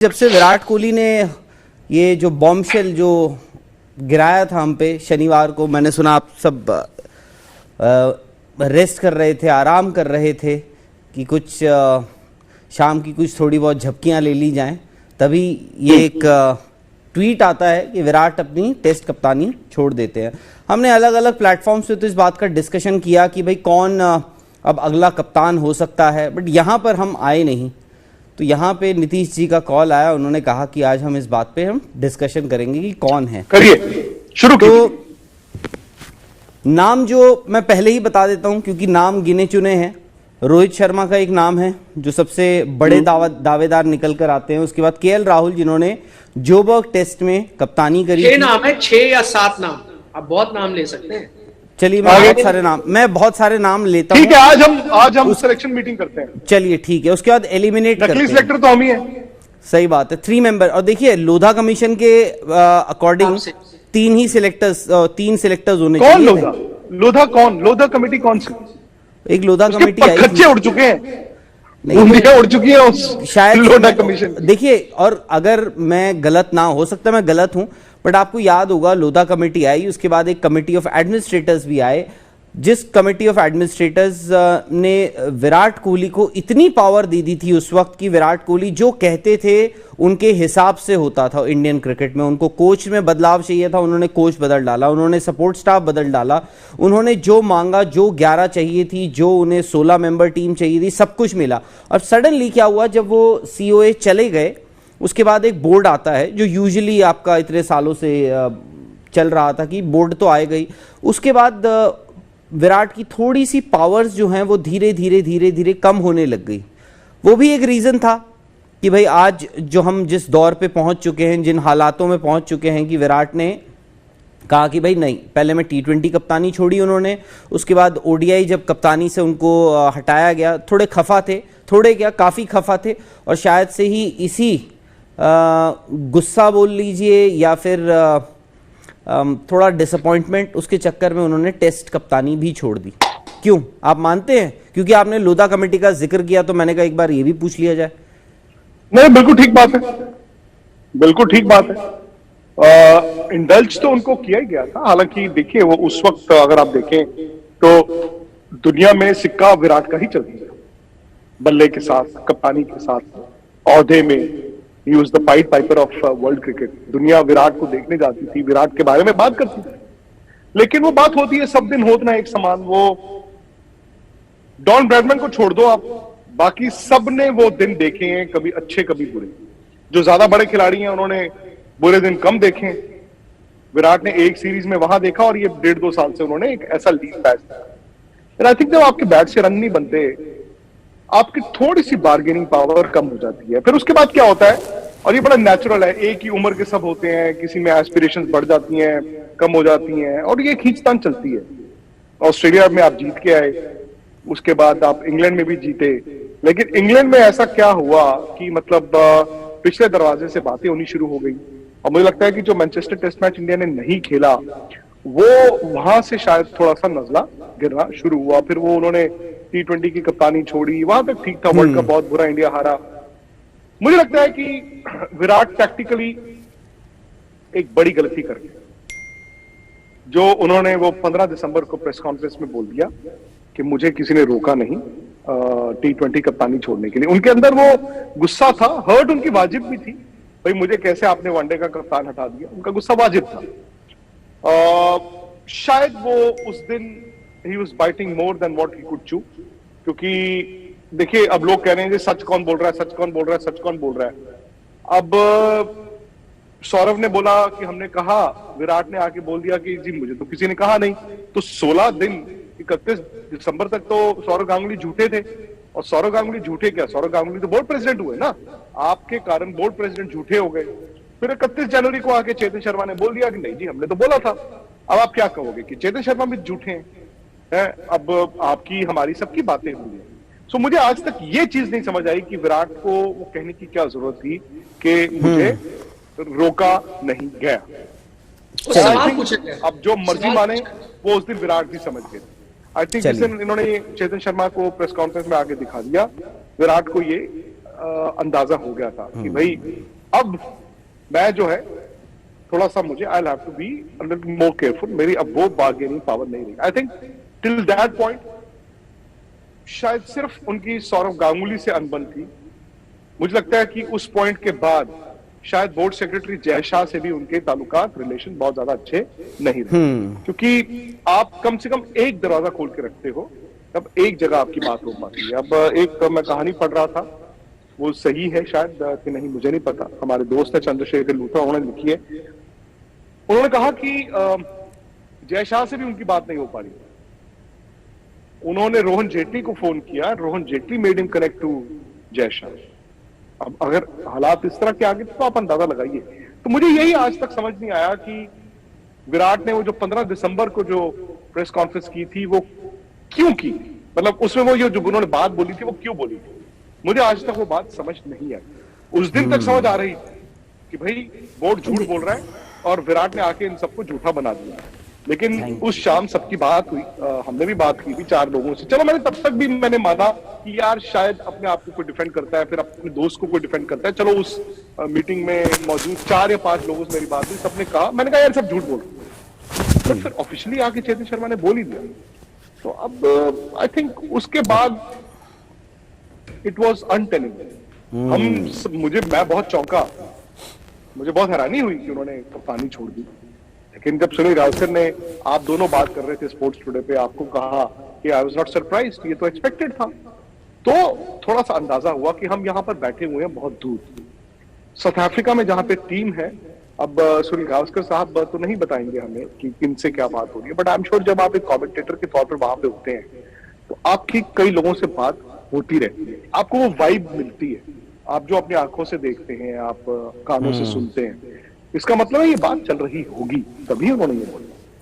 जब से विराट कोहली ने ये जो बॉम्बशेल जो गिराया था हम पे शनिवार को, मैंने सुना आप सब रेस्ट कर रहे थे, आराम कर रहे थे कि कुछ शाम की कुछ थोड़ी बहुत झपकियां ले ली जाएं, तभी ये एक ट्वीट आता है कि विराट अपनी टेस्ट कप्तानी छोड़ देते हैं। हमने अलग अलग प्लेटफॉर्म्स पे तो इस बात का डिस्कशन किया कि भाई कौन अब अगला कप्तान हो सकता है, बट यहाँ पर हम आए नहीं। तो यहाँ पे नीतीश जी का कॉल आया, उन्होंने कहा कि आज हम इस बात पे हम डिस्कशन करेंगे कि कौन है। करिए, शुरू तो नाम जो मैं पहले ही बता देता हूं क्योंकि नाम गिने चुने हैं। रोहित शर्मा का एक नाम है जो सबसे बड़े दावेदार निकल कर आते हैं। उसके बाद केएल राहुल जिन्होंने जोबर्ग टेस्ट में कप्तानी करी। 6 नाम है, 6 या 7 नाम, आप बहुत नाम ले सकते हैं। चलिए मैं बहुत सारे नाम लेता हूं। ठीक है, आज हम सिलेक्शन मीटिंग करते हैं। चलिए ठीक है, उसके बाद एलिमिनेट करते हैं। सिलेक्टर तो हम ही हैं। सही बात है, 3 मेंबर। और देखिए लोधा कमीशन के अकॉर्डिंग 3 सिलेक्टर्स होने चाहिए। कौन लोधा कौन? लोधा कमेटी कौन सी? एक लोधा कमेटी आई, खच्चे उड़ चुके हैं, बूंदियां उड़ चुकी हैं शायद लोधा कमीशन। देखिए, और अगर मैं गलत ना, हो सकता मैं गलत हूं, बट आपको याद होगा लोधा कमेटी आई, उसके बाद एक कमेटी ऑफ एडमिनिस्ट्रेटर्स भी आए। जिस कमेटी ऑफ एडमिनिस्ट्रेटर्स ने विराट कोहली को इतनी पावर दे दी थी उस वक्त कि विराट कोहली जो कहते थे उनके हिसाब से होता था इंडियन क्रिकेट में। उनको कोच में बदलाव चाहिए था, उन्होंने कोच बदल डाला, उन्होंने सपोर्ट स्टाफ बदल डाला, उन्होंने जो मांगा, जो 11 चाहिए थी, जो उन्हें 16 मेंबर टीम चाहिए थी, सब कुछ मिला। और सडनली क्या हुआ, जब वो सीओए चले गए उसके बाद एक बोर्ड आता है जो यूजुअली आपका इतने सालों से चल रहा था कि बोर्ड तो आए गई। उसके बाद विराट की थोड़ी सी पावर्स जो हैं वो धीरे धीरे कम होने लग गई। वो भी एक रीजन था कि भाई आज जो हम जिस दौर पे पहुंच चुके हैं, जिन हालातों में पहुंच चुके हैं कि विराट ने कहा कि भाई नहीं, पहले मैं T20 कप्तानी छोड़ी उन्होंने, उसके बाद ODI जब कप्तानी से उनको हटाया गया, थोड़े खफा थे, थोड़े क्या काफ़ी खफा थे। और शायद से ही इसी गुस्सा बोल लीजिए या फिर थोड़ा डिसअपॉइंटमेंट, उसके चक्कर में उन्होंने टेस्ट कप्तानी भी छोड़ दी। क्यों, आप मानते हैं? क्योंकि आपने लोधा कमेटी का जिक्र किया तो मैंने कहा एक बार ये भी पूछ लिया जाए। नहीं, बिल्कुल ठीक बात है, बिल्कुल ठीक बात है। इंडल्ज तो उनको किया ही गया था। हालांकि देखिए, वो उस वक्त अगर आप देखें तो दुनिया में सिक्का विराट का ही चलती है, बल्ले के साथ, कप्तानी के साथ, औहदे में। He was the Pied Piper of world cricket। दुनिया विराट को देखने जाती थी, विराट के बारे में बात करती थी। लेकिन वो बात होती है, सब दिन होत ना एक समान। वो डॉन ब्रैडमैन को छोड़ दो आप, बाकी सब ने वो दिन देखे हैं, कभी अच्छे कभी बुरे। जो ज्यादा बड़े खिलाड़ी हैं उन्होंने बुरे दिन कम देखे। विराट ने एक सीरीज में वहां देखा और ये 1.5-2 साल से उन्होंने एक ऐसा लीड पैच। आई थिंक जब आपके बैट से रन नहीं बनते, आपकी थोड़ी सी बार्गेनिंग पावर कम हो जाती है। फिर उसके बाद क्या होता है, और ये बड़ा नेचुरल है, एक ही उम्र के सब होते हैं, किसी में एस्पिरेशंस बढ़ जाती हैं, कम हो जाती हैं, और ये खींचतान चलती है। ऑस्ट्रेलिया में आप जीत के आए, उसके बाद आप इंग्लैंड में भी जीते, लेकिन इंग्लैंड में ऐसा क्या हुआ कि मतलब पिछले दरवाजे से बातें होनी शुरू हो गई। और मुझे लगता है कि जो मैनचेस्टर टेस्ट मैच इंडिया ने नहीं खेला, वो वहां से शायद थोड़ा सा नजला गिरना शुरू हुआ। फिर वो उन्होंने T20 की कप्तानी छोड़ी, वहां तक ठीक था। वर्ल्ड कप बहुत बुरा इंडिया हारा। मुझे लगता है कि विराट टैक्टिकली एक बड़ी गलती कर गया, जो उन्होंने वो 15 दिसंबर को प्रेस कॉन्फ्रेंस में बोल दिया कि मुझे किसी ने रोका नहीं T20 कप्तानी छोड़ने के लिए। उनके अंदर वो गुस्सा था, हर्ट उनकी वाजिब भी थी, भाई मुझे कैसे आपने वनडे का कप्तान हटा दिया। उनका गुस्सा वाजिब था। शायद वो उस दिन he was biting more than what he could chew। क्योंकि देखिए, अब लोग कह रहे हैं सच कौन बोल रहा है, सच कौन बोल रहा है, सच कौन बोल रहा है। अब सौरव ने बोला कि हमने कहा, विराट ने आके बोल दिया कि जी मुझे तो किसी ने कहा नहीं। तो 16 दिन 31 दिसंबर तक तो सौरव गांगुली झूठे थे। और सौरव गांगुली झूठे क्या, सौरव गांगुली तो बोर्ड प्रेसिडेंट हुए ना, आपके कारण बोर्ड प्रेसिडेंट झूठे हो गए। फिर 31 जनवरी को आके चेतन शर्मा ने बोल दिया कि नहीं जी हमने तो बोला था। अब आप क्या कहोगे कि चेतन शर्मा भी झूठे हैं? अब आपकी हमारी सबकी बातें हुई है। सो मुझे आज तक ये चीज नहीं समझ आई कि विराट को वो कहने की क्या जरूरत थी कि मुझे रोका नहीं गया। अब जो मर्जी माने, वो उस दिन विराट भी समझ गए। आई थिंक जिस दिन इन्होंने चेतन शर्मा को प्रेस कॉन्फ्रेंस में आके दिखा दिया, विराट को ये अंदाजा हो गया था कि भाई अब मैं जो है थोड़ा सा मुझे I have to be a little more careful, मेरी अब वो बार्गेनिंग पावर नहीं रही। I think till that point शायद सिर्फ उनकी सौरव गांगुली से अनबन थी। मुझे लगता है कि उस पॉइंट के बाद शायद बोर्ड सेक्रेटरी जय शाह से भी उनके ताल्लुकात रिलेशन बहुत ज्यादा अच्छे नहीं रहे, क्योंकि आप कम से कम एक दरवाजा खोल के रखते हो तब एक जगह आपकी बात हो पाती है। अब एक मैं कहानी पढ़ रहा था, वो सही है शायद कि नहीं मुझे नहीं पता, हमारे दोस्त है चंद्रशेखर लूथरा, उन्होंने लिखी है। उन्होंने कहा कि जय शाह से भी उनकी बात नहीं हो पा रही। उन्होंने रोहन जेटली को फोन किया, Rohan Jaitley made him connect to Jay Shah. अब अगर हालात इस तरह के आगे तो आप अंदाजा लगाइए। तो मुझे यही आज तक समझ नहीं आया कि विराट ने वो जो 15 दिसंबर को जो प्रेस कॉन्फ्रेंस की थी वो क्यों की, मतलब उसमें वो जो उन्होंने बात बोली थी वो क्यों बोली थी। मुझे आज तक वो बात समझ नहीं आई। उस दिन तक समझ आ रही थी कि भाई बोर्ड झूठ बोल रहा है और विराट ने आके इन सबको झूठा बना दिया, लेकिन उस शाम सबकी बात हुई, हमने भी बात की थी 4 लोगों से। चलो मैंने तब तक भी मैंने माना कि यार शायद अपने आप को कोई डिफेंड करता है, फिर अपने दोस्त को कोई डिफेंड करता है। चलो उस मीटिंग में मौजूद 4 या 5 लोगों से मेरी बात हुई, सबने कहा, मैंने कहा यार सब झूठ बोल रहे, तो फिर ऑफिशियली आके चेतन शर्मा ने बोल ही दिया। तो अब आई थिंक उसके बाद इट वॉज अनटेनिंग। मैं बहुत चौंका, मुझे बहुत हैरानी हुई कि उन्होंने कप्तानी छोड़ दी। लेकिन जब सुनील गावस्कर ने, आप दोनों बात कर रहे थे स्पोर्ट्स टुडे पे, आपको कहा कि आई वाज नॉट सरप्राइज्ड, ये तो एक्सपेक्टेड था, तो थोड़ा सा अंदाजा हुआ कि हम यहाँ पर बैठे हुए हैं बहुत दूर साउथ अफ्रीका में जहाँ पे टीम है। अब सुनील गावस्कर साहब तो नहीं बताएंगे हमें कि किनसे क्या बात हो रही है, बट आई एम श्योर जब आप एक कमेंटेटर के तौर पर वहां पे होते हैं तो आपकी कई लोगों से बात होती रहती है, आपको वो वाइब मिलती है, आप जो अपनी आंखों से देखते हैं, आप कानों से सुनते हैं, इसका मतलब है ये बात चल रही होगी, तभी उन्होंने ये बोला।